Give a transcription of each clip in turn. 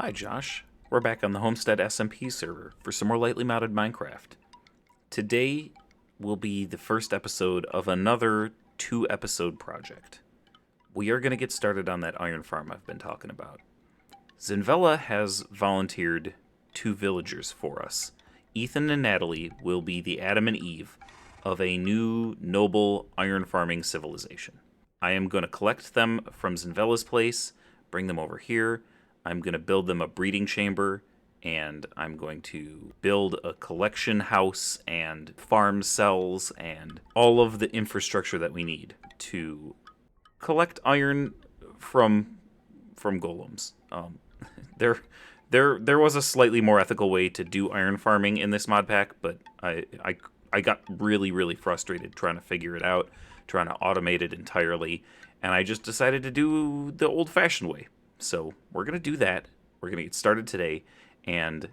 Hi Josh, we're back on the Homestead SMP server for some more lightly modded Minecraft. Today will be the first episode of another 2-episode project. We are going to get started on that iron farm I've been talking about. Zinvella has volunteered 2 villagers for us. Ethan and Natalie will be the Adam and Eve of a new noble iron farming civilization. I am going to collect them from Zinvella's place, bring them over here. I'm going to build them a breeding chamber, and I'm going to build a collection house and farm cells and all of the infrastructure that we need to collect iron from golems. There was a slightly more ethical way to do iron farming in this mod pack, but I got really frustrated trying to figure it out, trying to automate it entirely, and I just decided to do the old-fashioned way. So we're going to do that. We're going to get started today, and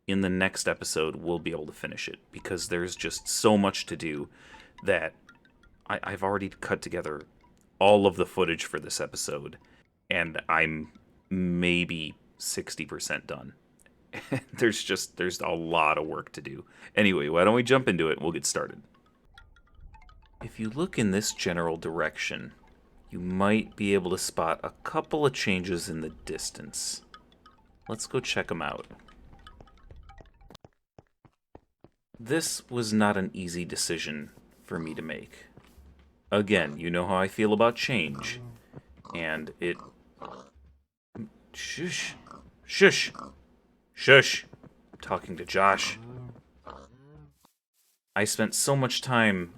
in the next episode, we'll be able to finish it, because there's just so much to do that I've already cut together all of the footage for this episode, and I'm maybe 60% done. There's a lot of work to do. Anyway, why don't we jump into it and we'll get started. If you look in this general direction, you might be able to spot a couple of changes in the distance. Let's go check them out. This was not an easy decision for me to make. Again, you know how I feel about change. And it... Shush. Shush. Shush. I'm talking to Josh. I spent so much time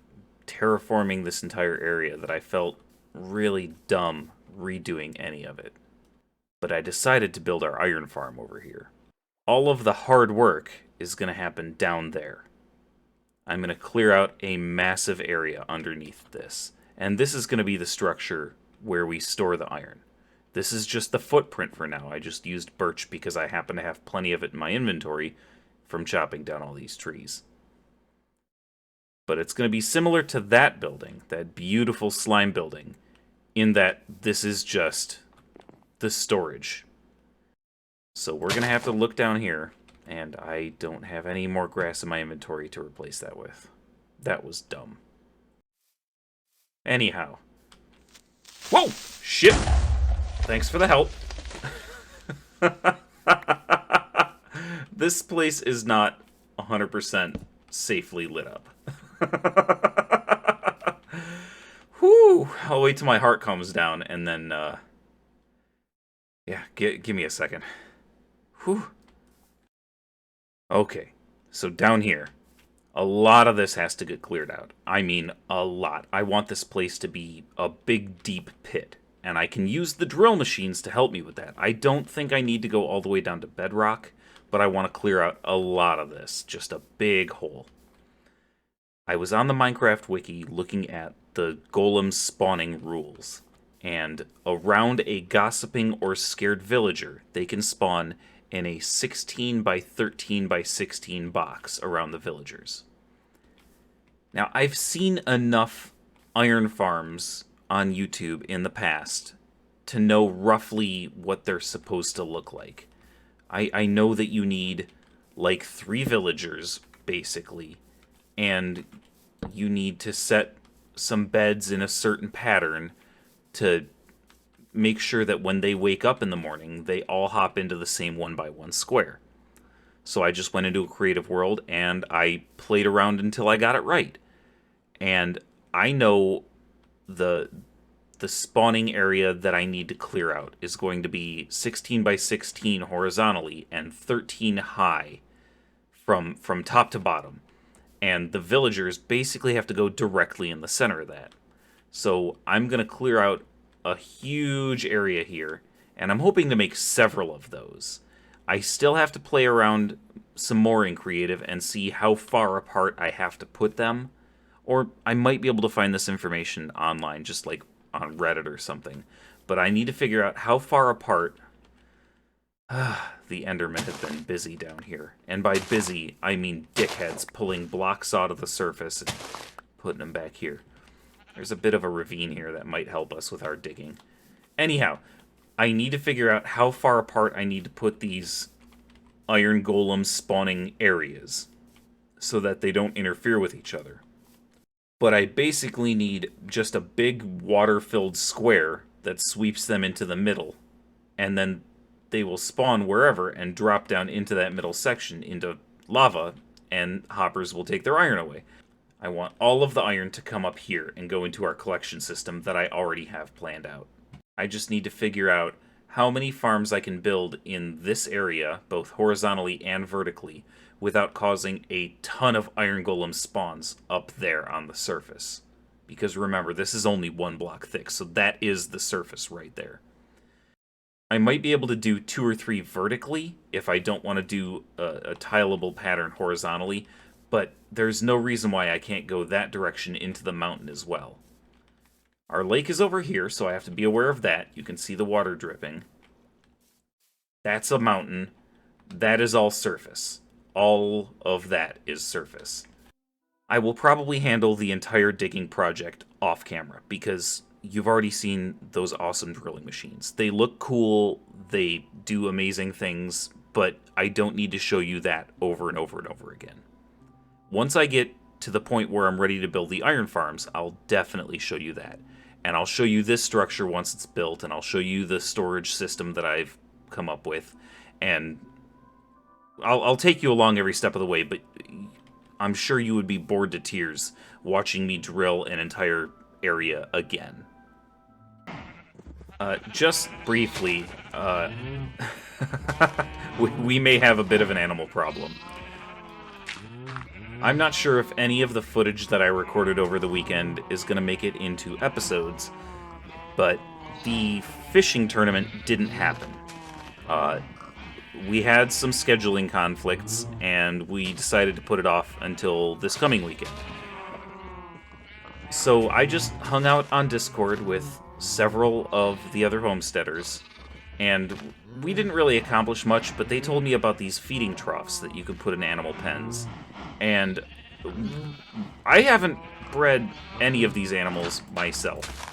terraforming this entire area that I felt really dumb redoing any of it. But I decided to build our iron farm over here. All of the hard work is going to happen down there. I'm going to clear out a massive area underneath this. And this is going to be the structure where we store the iron. This is just the footprint for now. I just used birch because I happen to have plenty of it in my inventory from chopping down all these trees. But it's going to be similar to that building, that beautiful slime building, in that this is just the storage. So we're going to have to look down here, and I don't have any more grass in my inventory to replace that with. That was dumb. Anyhow. Whoa! Shit! Thanks for the help. This place is not 100% safely lit up. Whew! I'll wait till my heart calms down, and then, yeah, give me a second. Whew. Okay, so down here, a lot of this has to get cleared out. I mean, a lot. I want this place to be a big, deep pit, and I can use the drill machines to help me with that. I don't think I need to go all the way down to bedrock, but I want to clear out a lot of this, just a big hole. I was on the Minecraft wiki looking at the golem spawning rules, and around a gossiping or scared villager, they can spawn in a 16 by 13 by 16 box around the villagers. Now, I've seen enough iron farms on YouTube in the past to know roughly what they're supposed to look like. I know that you need like 3 villagers, basically, and you need to set some beds in a certain pattern to make sure that when they wake up in the morning, they all hop into the same 1x1 square. So I just went into a creative world, and I played around until I got it right. And I know the spawning area that I need to clear out is going to be 16 by 16 horizontally and 13 high from top to bottom. And the villagers basically have to go directly in the center of that. So I'm going to clear out a huge area here, and I'm hoping to make several of those. I still have to play around some more in creative and see how far apart I have to put them. Or I might be able to find this information online, just like on Reddit or something. But I need to figure out how far apart... The Endermen have been busy down here. And by busy, I mean dickheads pulling blocks out of the surface and putting them back here. There's a bit of a ravine here that might help us with our digging. Anyhow, I need to figure out how far apart I need to put these iron golem spawning areas so that they don't interfere with each other. But I basically need just a big water-filled square that sweeps them into the middle, and then they will spawn wherever and drop down into that middle section into lava, and hoppers will take their iron away. I want all of the iron to come up here and go into our collection system that I already have planned out. I just need to figure out how many farms I can build in this area, both horizontally and vertically, without causing a ton of iron golem spawns up there on the surface. Because remember, this is only 1 block thick, so that is the surface right there. I might be able to do 2 or 3 vertically if I don't want to do a tileable pattern horizontally, but there's no reason why I can't go that direction into the mountain as well. Our lake is over here, so I have to be aware of that. You can see the water dripping. That's a mountain. That is all surface. All of that is surface. I will probably handle the entire digging project off camera, because you've already seen those awesome drilling machines. They look cool, they do amazing things, but I don't need to show you that over and over and over again. Once I get to the point where I'm ready to build the iron farms, I'll definitely show you that. And I'll show you this structure once it's built, and I'll show you the storage system that I've come up with, and I'll take you along every step of the way, but I'm sure you would be bored to tears watching me drill an entire area again. Just briefly, we may have a bit of an animal problem. I'm not sure if any of the footage that I recorded over the weekend is going to make it into episodes, but the fishing tournament didn't happen. We had some scheduling conflicts, and we decided to put it off until this coming weekend. So I just hung out on Discord with several of the other homesteaders, and we didn't really accomplish much, but they told me about these feeding troughs that you could put in animal pens. And I haven't bred any of these animals myself.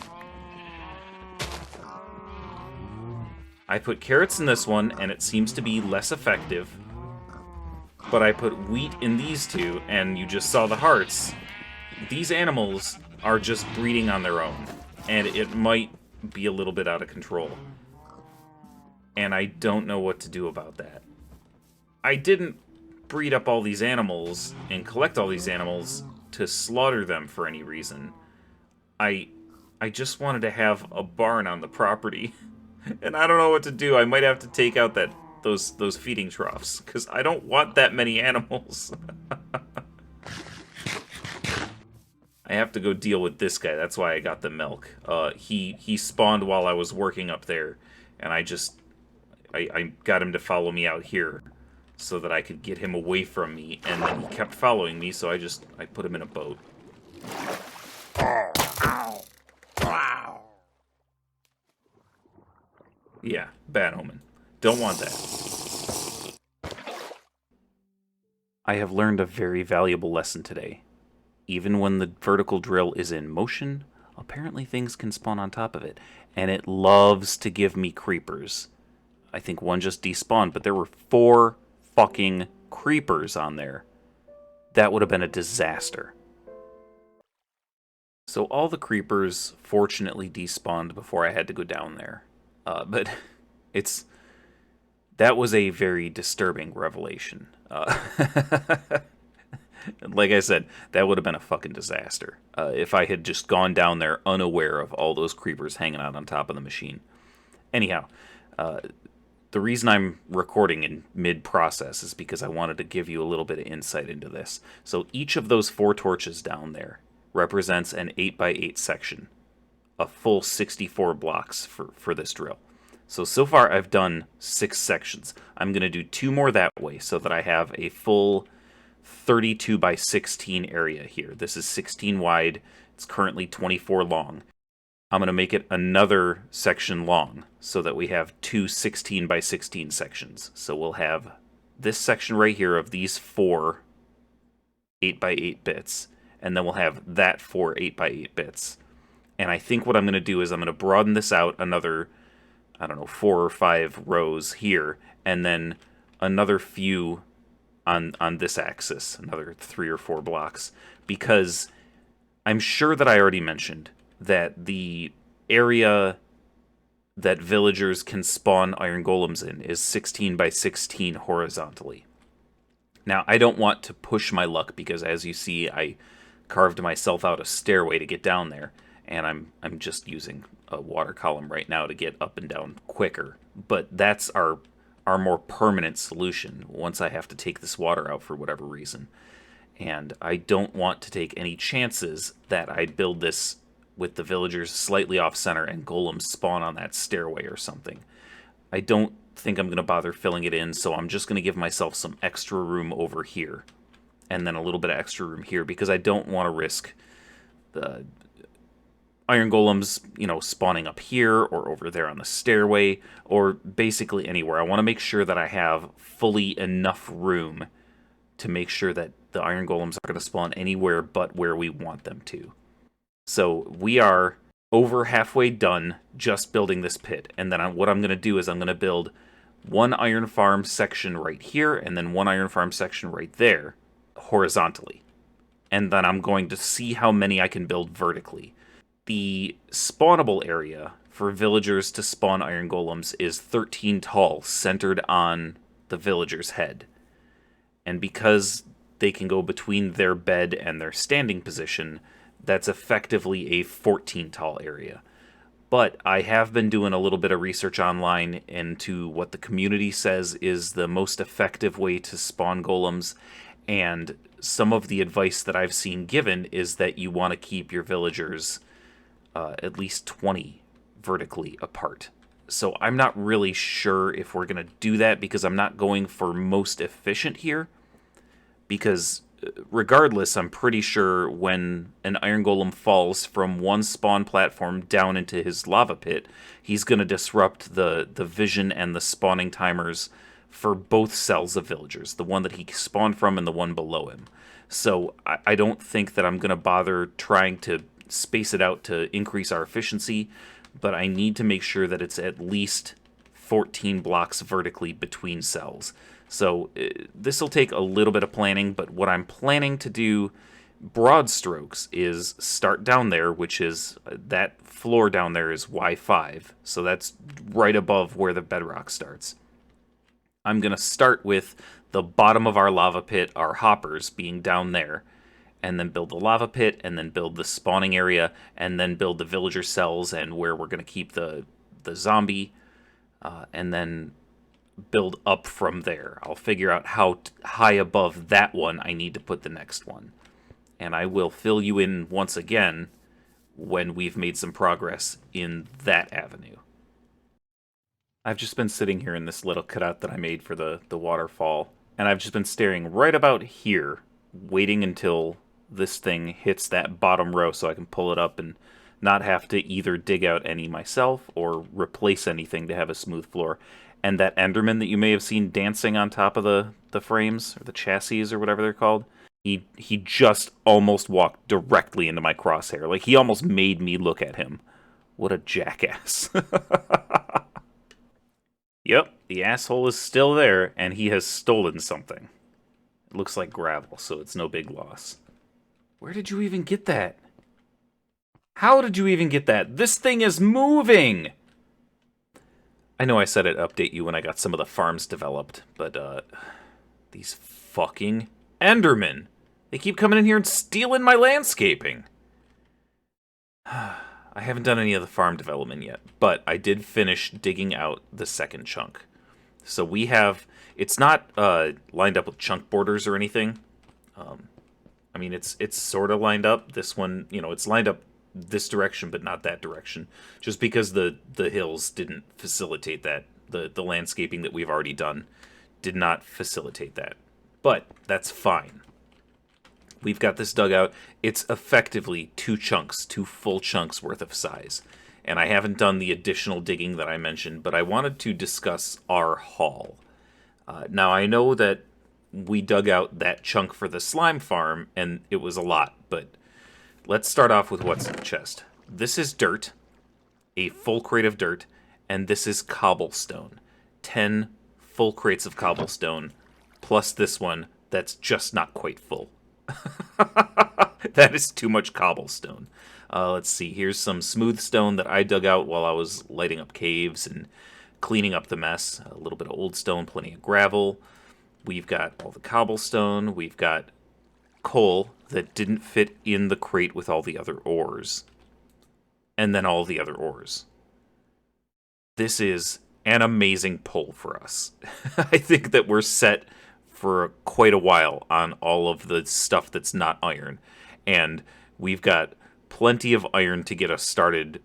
I put carrots in this one, and it seems to be less effective. But I put wheat in these two, and you just saw the hearts. These animals are just breeding on their own, and it might be a little bit out of control. And I don't know what to do about that. I didn't breed up all these animals and collect all these animals to slaughter them for any reason. I just wanted to have a barn on the property. And I don't know what to do. I might have to take out those feeding troughs, because I don't want that many animals. I have to go deal with this guy. That's why I got the milk. He spawned while I was working up there, and I got him to follow me out here so that I could get him away from me, and then he kept following me, so I put him in a boat. Yeah, bad omen. Don't want that. I have learned a very valuable lesson today. Even when the vertical drill is in motion, apparently things can spawn on top of it. And it loves to give me creepers. I think one just despawned, but there were 4 fucking creepers on there. That would have been a disaster. So all the creepers fortunately despawned before I had to go down there. But that was a very disturbing revelation. Like I said, that would have been a fucking disaster if I had just gone down there unaware of all those creepers hanging out on top of the machine. Anyhow, the reason I'm recording in mid-process is because I wanted to give you a little bit of insight into this. So each of those 4 torches down there represents an 8x8 section. A full 64 blocks for this drill. So far I've done 6 sections. I'm going to do 2 more that way so that I have a full 32 by 16 area here. This is 16 wide. It's currently 24 long. I'm going to make it another section long so that we have 2 16 by 16 sections. So we'll have this section right here of these 4 8x8 bits, and then we'll have that 4 8x8 bits. And I think what I'm going to do is I'm going to broaden this out another I don't know, 4 or 5 rows here, and then another few on this axis, another 3 or 4 blocks, because I'm sure that I already mentioned that the area that villagers can spawn iron golems in is 16 by 16 horizontally. Now, I don't want to push my luck because, as you see, I carved myself out a stairway to get down there, and I'm just using a water column right now to get up and down quicker. But that's our more permanent solution once I have to take this water out for whatever reason. And I don't want to take any chances that I build this with the villagers slightly off center and golems spawn on that stairway or something. I don't think I'm going to bother filling it in, so I'm just going to give myself some extra room over here. And then a little bit of extra room here, because I don't want to risk the iron golems, spawning up here or over there on the stairway, or basically anywhere. I want to make sure that I have fully enough room to make sure that the iron golems are going to spawn anywhere but where we want them to. So we are over halfway done just building this pit. And then what I'm going to do is I'm going to build one iron farm section right here and then one iron farm section right there horizontally. And then I'm going to see how many I can build vertically. The spawnable area for villagers to spawn iron golems is 13 tall, centered on the villager's head. And because they can go between their bed and their standing position, that's effectively a 14 tall area. But I have been doing a little bit of research online into what the community says is the most effective way to spawn golems, and some of the advice that I've seen given is that you want to keep your villagers at least 20 vertically apart. So I'm not really sure if we're going to do that, because I'm not going for most efficient here. Because regardless, I'm pretty sure when an iron golem falls from one spawn platform down into his lava pit, he's going to disrupt the vision and the spawning timers for both cells of villagers, the one that he spawned from and the one below him. So I don't think that I'm going to bother trying to space it out to increase our efficiency, but I need to make sure that it's at least 14 blocks vertically between cells. So this will take a little bit of planning, but what I'm planning to do, broad strokes, is start down there, which is that floor down there is Y5, so that's right above where the bedrock starts. I'm going to start with the bottom of our lava pit, our hoppers, being down there, and then build the lava pit, and then build the spawning area, and then build the villager cells and where we're going to keep the zombie, and then build up from there. I'll figure out how high above that one I need to put the next one. And I will fill you in once again when we've made some progress in that avenue. I've just been sitting here in this little cutout that I made for the waterfall, and I've just been staring right about here, waiting until this thing hits that bottom row so I can pull it up and not have to either dig out any myself or replace anything to have a smooth floor. And that Enderman that you may have seen dancing on top of the frames, or the chassis, or whatever they're called, he just almost walked directly into my crosshair. Like, he almost made me look at him. What a jackass. Yep, the asshole is still there, and he has stolen something. It looks like gravel, so it's no big loss. Where did you even get that? How did you even get that? This thing is moving! I know I said I'd update you when I got some of the farms developed, but, these fucking Endermen! They keep coming in here and stealing my landscaping! I haven't done any of the farm development yet, but I did finish digging out the second chunk. So we have... It's not lined up with chunk borders or anything. I mean, it's sort of lined up. This one, it's lined up this direction, but not that direction. Just because the hills didn't facilitate that. The landscaping that we've already done did not facilitate that. But that's fine. We've got this dug out. It's effectively two full chunks worth of size. And I haven't done the additional digging that I mentioned, but I wanted to discuss our haul. Now, I know that we dug out that chunk for the slime farm, and it was a lot, but let's start off with what's in the chest. This is dirt, a full crate of dirt, and this is cobblestone. 10 full crates of cobblestone, plus this one that's just not quite full. That is too much cobblestone. Let's see, here's some smooth stone that I dug out while I was lighting up caves and cleaning up the mess. A little bit of old stone, plenty of gravel. We've got all the cobblestone. We've got coal that didn't fit in the crate with all the other ores. And then all the other ores. This is an amazing pull for us. I think that we're set for quite a while on all of the stuff that's not iron. And we've got plenty of iron to get us started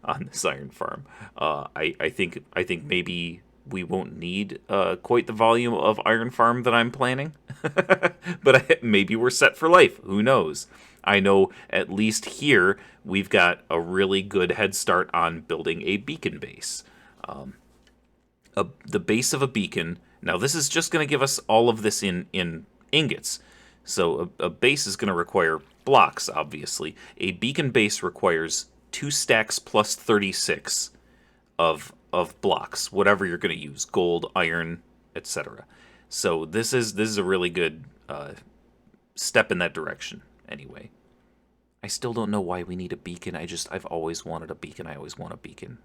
on this iron farm. I think maybe we won't need quite the volume of iron farm that I'm planning, but maybe we're set for life. Who knows? I know at least here we've got a really good head start on building a beacon base. The base of a beacon. Now this is just going to give us all of this in ingots. So a base is going to require blocks, obviously. A beacon base requires 2 stacks plus 36 of blocks, whatever you're going to use, gold, iron, etc. So this is a really good step in that direction. Anyway, I still don't know why we need a beacon. I've always wanted a beacon. I always want a beacon.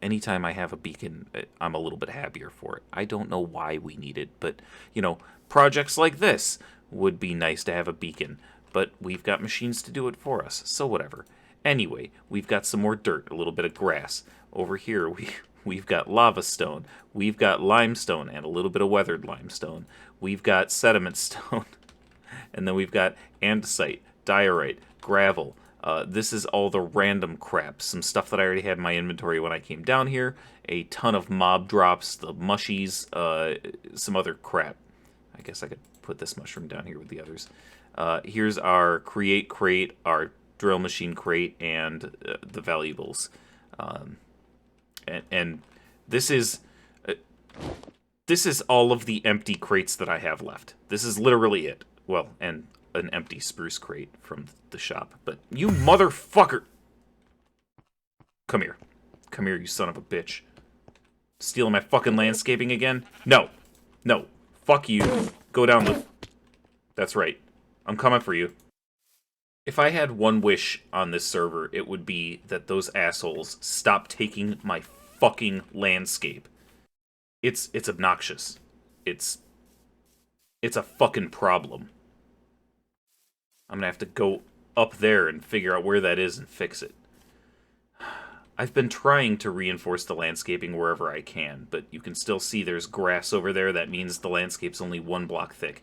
Anytime I have a beacon, I'm a little bit happier for it. I don't know why we need it, but projects like this would be nice to have a beacon. But we've got machines to do it for us, so whatever. Anyway, we've got some more dirt, a little bit of grass. Over here, we've got lava stone. We've got limestone and a little bit of weathered limestone. We've got sediment stone. And then we've got andesite, diorite, gravel. This is all the random crap. Some stuff that I already had in my inventory when I came down here. A ton of mob drops, the mushies, some other crap. I guess I could put this mushroom down here with the others. Here's our create crate, our drill machine crate, and the valuables. And this is all of the empty crates that I have left. This is literally it. Well, and an empty spruce crate from the shop. But you motherfucker! Come here. Come here, you son of a bitch. Stealing my fucking landscaping again? No. No. Fuck you. Go down the... That's right. I'm coming for you. If I had one wish on this server, it would be that those assholes stop taking my fucking landscape. It's obnoxious. It's a fucking problem. I'm gonna have to go up there and figure out where that is and fix it. I've been trying to reinforce the landscaping wherever I can, but you can still see there's grass over there. That means the landscape's only 1 block thick.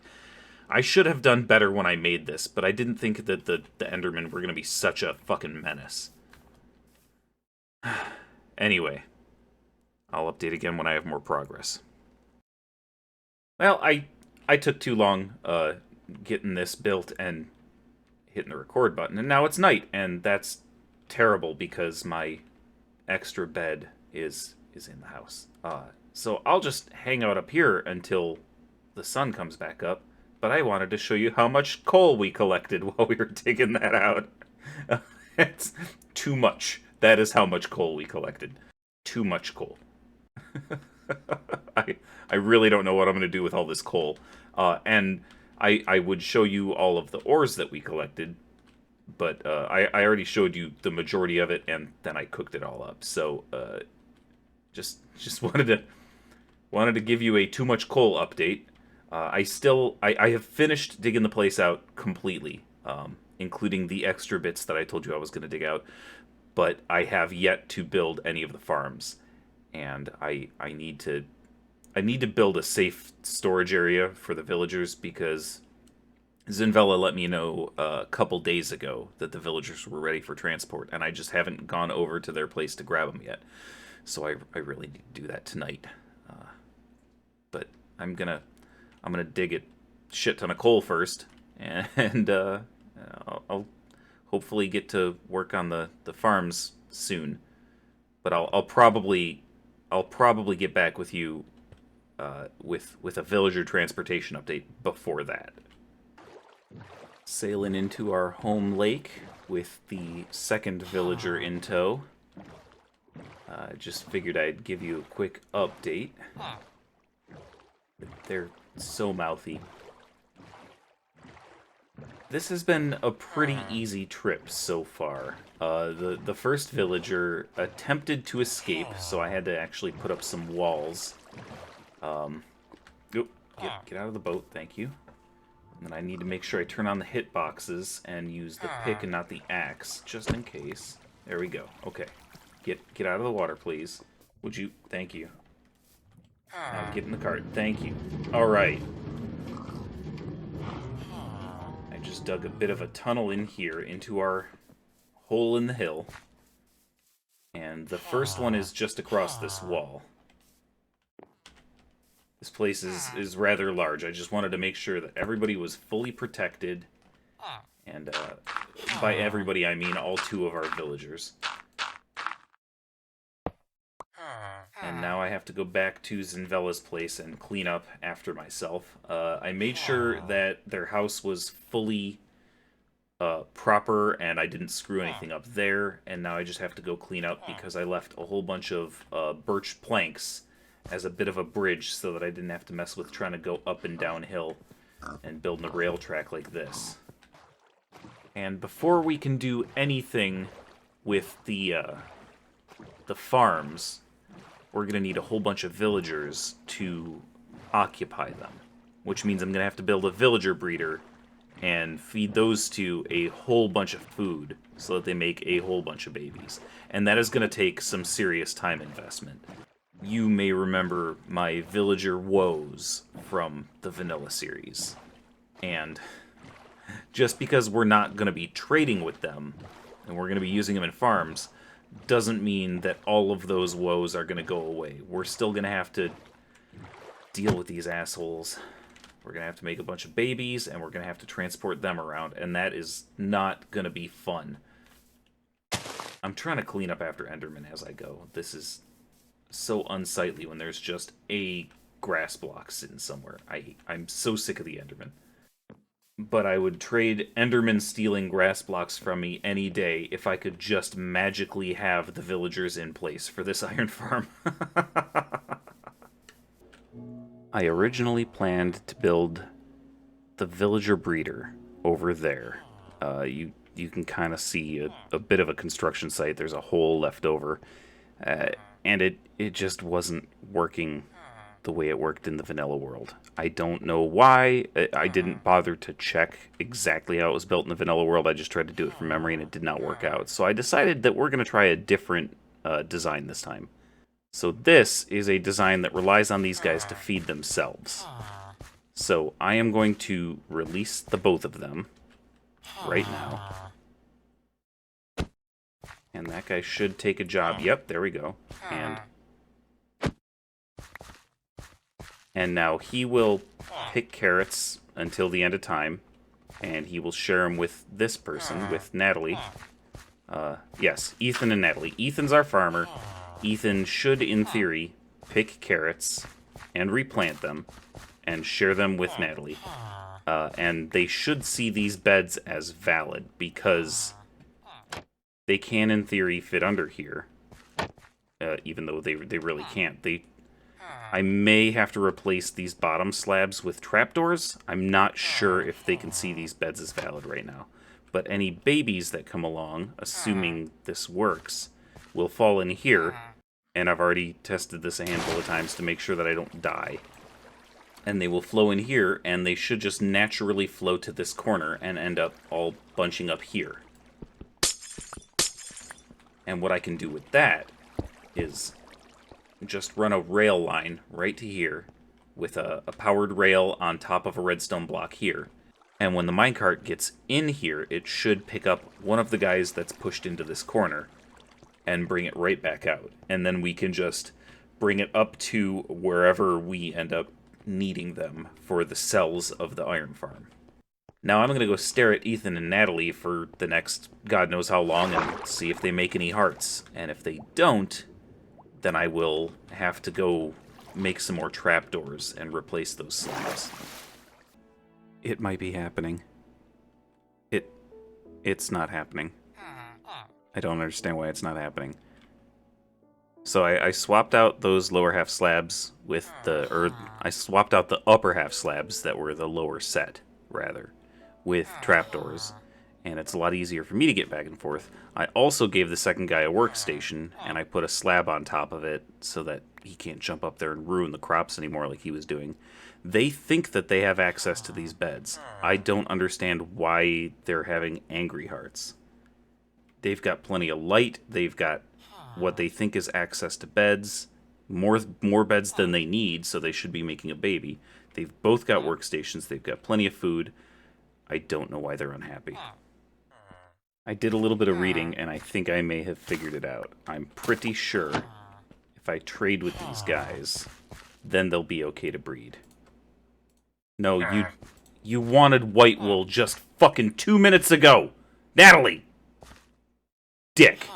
I should have done better when I made this, but I didn't think that the Endermen were going to be such a fucking menace. Anyway, I'll update again when I have more progress. Well, I took too long getting this built and hitting the record button, and now it's night, and that's terrible because my extra bed is in the house. So I'll just hang out up here until the sun comes back up. But I wanted to show you how much coal we collected while we were digging that out. It's too much. That is how much coal we collected. Too much coal. I really don't know what I'm going to do with all this coal. And I would show you all of the ores that we collected. But I already showed you the majority of it, and then I cooked it all up. So just wanted to give you a too much coal update. I have finished digging the place out completely, including the extra bits that I told you I was going to dig out, but I have yet to build any of the farms, and I need to build a safe storage area for the villagers because Zinvella let me know a couple days ago that the villagers were ready for transport, and I just haven't gone over to their place to grab them yet, so I really need to do that tonight. But I'm gonna dig a shit ton of coal first, and I'll hopefully get to work on the farms soon. But I'll probably get back with you with a villager transportation update before that. Sailing into our home lake with the second villager in tow. I just figured I'd give you a quick update. They're so mouthy. This has been a pretty easy trip so far. The first villager attempted to escape, so I had to actually put up some walls. Get out of the boat, thank you. And then I need to make sure I turn on the hitboxes and use the pick and not the axe, just in case. There we go. Okay. Get out of the water, please. Would you? Thank you. Now get in the cart. Thank you. Alright. I just dug a bit of a tunnel in here into our hole in the hill. And the first one is just across this wall. This place is rather large. I just wanted to make sure that everybody was fully protected. And by everybody, I mean all 2 of our villagers. And now I have to go back to Zinvella's place and clean up after myself. I made sure that their house was fully proper and I didn't screw anything up there. And now I just have to go clean up because I left a whole bunch of birch planks as a bit of a bridge so that I didn't have to mess with trying to go up and downhill and building a rail track like this. And before we can do anything with the farms, we're going to need a whole bunch of villagers to occupy them, which means I'm going to have to build a villager breeder and feed those 2 a whole bunch of food so that they make a whole bunch of babies. And that is going to take some serious time investment. You may remember my villager woes from the vanilla series. And just because we're not going to be trading with them, and we're going to be using them in farms, doesn't mean that all of those woes are going to go away. We're still going to have to deal with these assholes. We're going to have to make a bunch of babies, and we're going to have to transport them around, and that is not going to be fun. I'm trying to clean up after Enderman as I go. This is so unsightly when there's just a grass block sitting somewhere. I'm so sick of the Enderman. But I would trade Enderman stealing grass blocks from me any day if I could just magically have the villagers in place for this iron farm. I originally planned to build the villager breeder over there. You can kind of see a bit of a construction site. There's a hole left over. And it just wasn't working the way it worked in the vanilla world. I don't know why. I didn't bother to check exactly how it was built in the vanilla world. I just tried to do it from memory and it did not work out. So I decided that we're going to try a different design this time. So this is a design that relies on these guys to feed themselves. So I am going to release the both of them right now. And that guy should take a job. Yep, there we go. And now he will pick carrots until the end of time. And he will share them with this person, with Natalie. Yes, Ethan and Natalie. Ethan's our farmer. Ethan should, in theory, pick carrots and replant them and share them with Natalie. And they should see these beds as valid because they can, in theory, fit under here, even though they really can't. I may have to replace these bottom slabs with trapdoors. I'm not sure if they can see these beds as valid right now. But any babies that come along, assuming this works, will fall in here. And I've already tested this a handful of times to make sure that I don't die. And they will flow in here, and they should just naturally flow to this corner and end up all bunching up here. And what I can do with that is just run a rail line right to here with a powered rail on top of a redstone block here. And when the minecart gets in here, it should pick up one of the guys that's pushed into this corner and bring it right back out. And then we can just bring it up to wherever we end up needing them for the cells of the iron farm. Now I'm going to go stare at Ethan and Natalie for the next God knows how long and see if they make any hearts. And if they don't, then I will have to go make some more trapdoors and replace those slabs. It might be happening. It's not happening. I don't understand why it's not happening. So I swapped out those lower half slabs with I swapped out the upper half slabs that were the lower set, rather, with trapdoors, and it's a lot easier for me to get back and forth. I also gave the second guy a workstation, and I put a slab on top of it so that he can't jump up there and ruin the crops anymore like he was doing. They think that they have access to these beds. I don't understand why they're having angry hearts. They've got plenty of light. They've got what they think is access to beds, more beds than they need, so they should be making a baby. They've both got workstations. They've got plenty of food. I don't know why they're unhappy. I did a little bit of reading, and I think I may have figured it out. I'm pretty sure if I trade with these guys, then they'll be okay to breed. No, you wanted white wool just fucking 2 minutes ago! Natalie! Dick!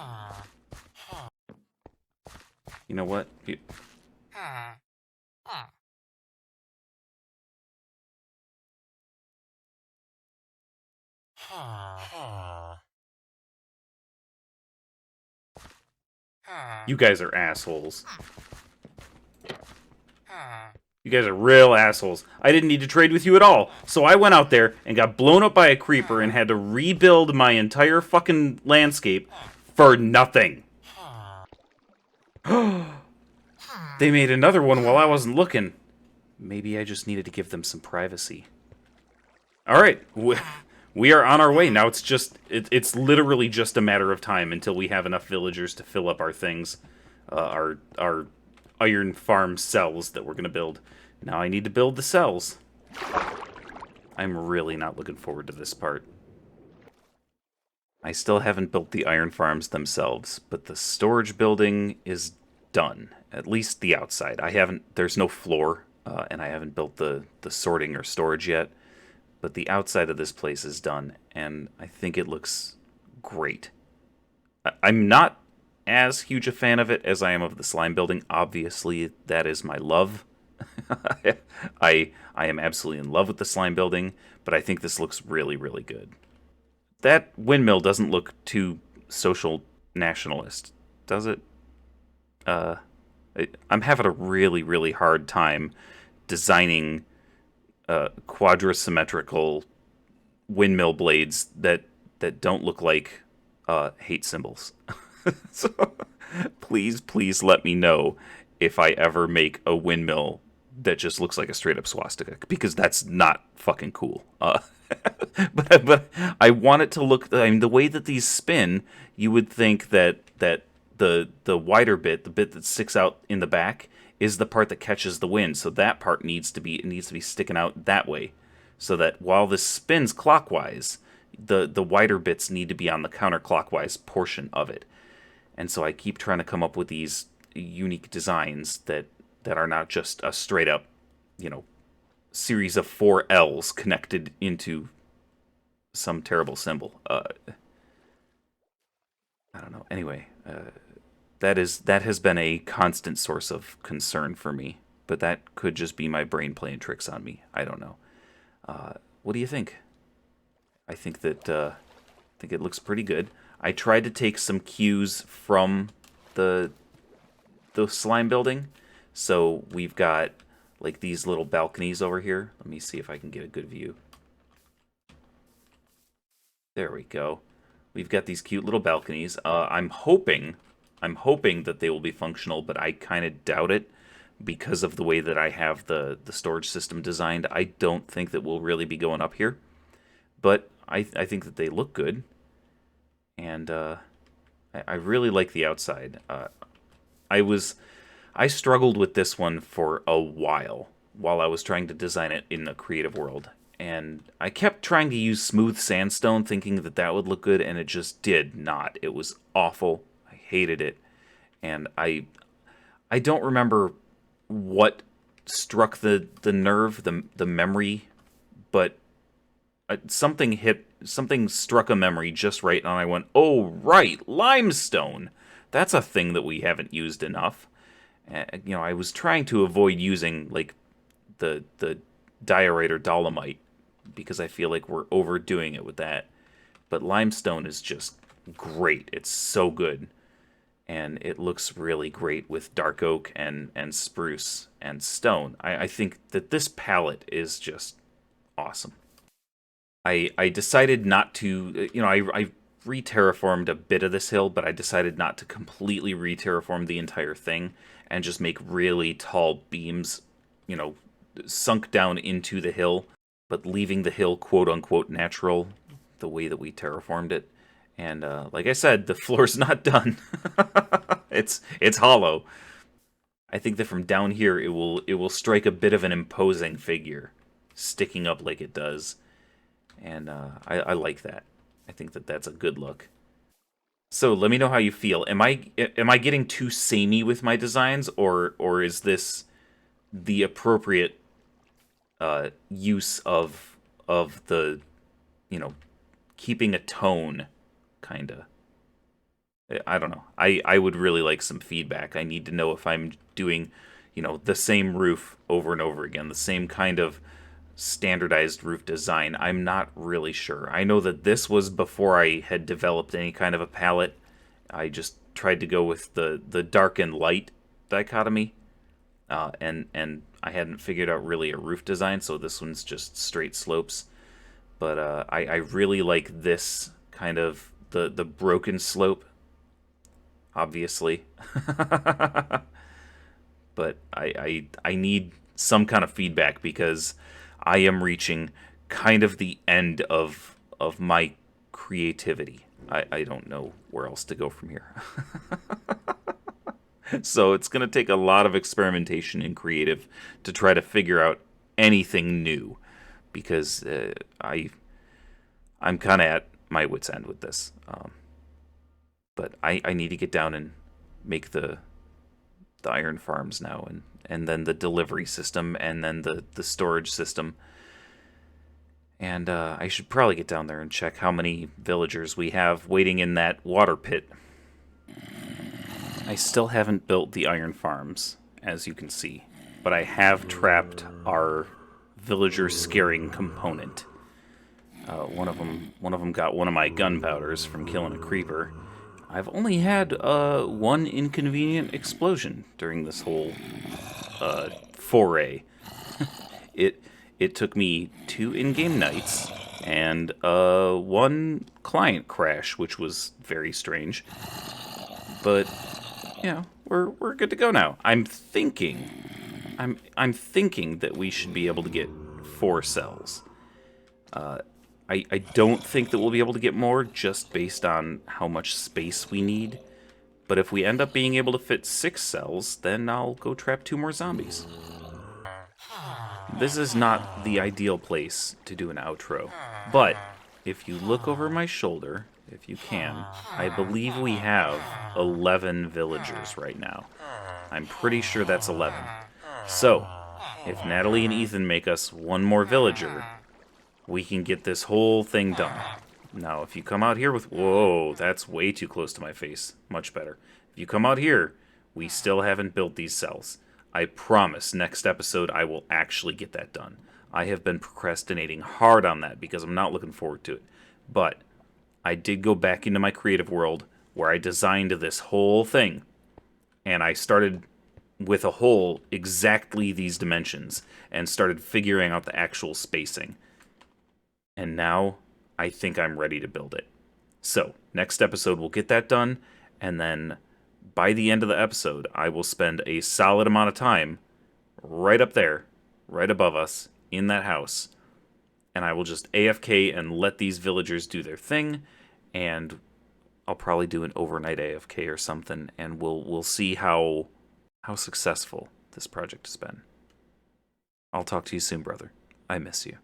You know what? You guys are assholes. You guys are real assholes. I didn't need to trade with you at all. So I went out there and got blown up by a creeper and had to rebuild my entire fucking landscape for nothing. They made another one while I wasn't looking. Maybe I just needed to give them some privacy. Alright, we are on our way. Now it's literally just a matter of time until we have enough villagers to fill up our things. Our iron farm cells that we're going to build. Now I need to build the cells. I'm really not looking forward to this part. I still haven't built the iron farms themselves, but the storage building is done. At least the outside. There's no floor, and I haven't built the sorting or storage yet. But the outside of this place is done, and I think it looks great. I'm not as huge a fan of it as I am of the slime building. Obviously, that is my love. I am absolutely in love with the slime building, but I think this looks really, really good. That windmill doesn't look too social nationalist, does it? I'm having a really, really hard time designing quadrasymmetrical windmill blades that don't look like hate symbols. So please let me know if I ever make a windmill that just looks like a straight up swastika, because that's not fucking cool. But I want it to look. I mean, the way that these spin, you would think that the wider bit, the bit that sticks out in the back, is the part that catches the wind. So that part needs to be sticking out that way, so that while this spins clockwise, the wider bits need to be on the counterclockwise portion of it. And so I keep trying to come up with these unique designs that are not just a straight up, series of 4 L's connected into some terrible symbol. I don't know. Anyway, that has been a constant source of concern for me, but that could just be my brain playing tricks on me. I don't know. What do you think? I think it looks pretty good. I tried to take some cues from the slime building. So we've got like these little balconies over here. Let me see if I can get a good view. There we go. We've got these cute little balconies. I'm hoping that they will be functional, but I kind of doubt it because of the way that I have the storage system designed. I don't think that we'll really be going up here, but I think that they look good, and I really like the outside. I struggled with this one for a while I was trying to design it in the creative world. And I kept trying to use smooth sandstone thinking that would look good, and it just did not. It was awful. I hated it. And I don't remember what struck the nerve, the memory, but something struck a memory just right, and I went, oh, right, limestone. That's a thing that we haven't used enough. I was trying to avoid using like the diorite or dolomite because I feel like we're overdoing it with that. But limestone is just great. It's so good. and it looks really great with dark oak and spruce and stone. I think that this palette is just awesome. I decided not to, I re-terraformed a bit of this hill, but I decided not to completely re-terraform the entire thing and just make really tall beams, sunk down into the hill, but leaving the hill quote-unquote natural, the way that we terraformed it. And like I said, the floor's not done. It's hollow. I think that from down here it will strike a bit of an imposing figure, sticking up like it does, and I like that. I think that that's a good look. So let me know how you feel. Am I getting too samey with my designs, or is this the appropriate use of the keeping a tone, kinda? I don't know. I would really like some feedback. I need to know if I'm doing, the same roof over and over again, the same kind of standardized roof design. I'm not really sure. I know that this was before I had developed any kind of a palette. I just tried to go with the dark and light dichotomy, and I hadn't figured out really a roof design, so this one's just straight slopes. But I really like this kind of the broken slope, obviously. But I need some kind of feedback because I am reaching kind of the end of my creativity. I don't know where else to go from here. So it's going to take a lot of experimentation and creative to try to figure out anything new, because I'm kind of at my wit's end with this. But I need to get down and make the iron farms now, and then the delivery system, and then the storage system. And I should probably get down there and check how many villagers we have waiting in that water pit. I still haven't built the iron farms, as you can see, but I have trapped our villager scaring component. One of them got one of my gunpowders from killing a creeper. I've only had one inconvenient explosion during this whole foray. It took me 2 in-game nights and 1 client crash, which was very strange. But we're good to go now. I'm thinking that we should be able to get 4 cells. I don't think that we'll be able to get more just based on how much space we need. But if we end up being able to fit 6 cells, then I'll go trap 2 more zombies. This is not the ideal place to do an outro, but if you look over my shoulder, if you can, I believe we have 11 villagers right now. I'm pretty sure that's 11. So, if Natalie and Ethan make us 1 more villager, we can get this whole thing done. Now, if you come out here with... Whoa, that's way too close to my face. Much better. If you come out here, we still haven't built these cells. I promise next episode I will actually get that done. I have been procrastinating hard on that because I'm not looking forward to it. But I did go back into my creative world where I designed this whole thing. And I started with a hole exactly these dimensions and started figuring out the actual spacing. And now I think I'm ready to build it. So, next episode we'll get that done, and then by the end of the episode, I will spend a solid amount of time right up there, right above us, in that house, and I will just AFK and let these villagers do their thing, and I'll probably do an overnight AFK or something, and we'll see how successful this project has been. I'll talk to you soon, brother. I miss you.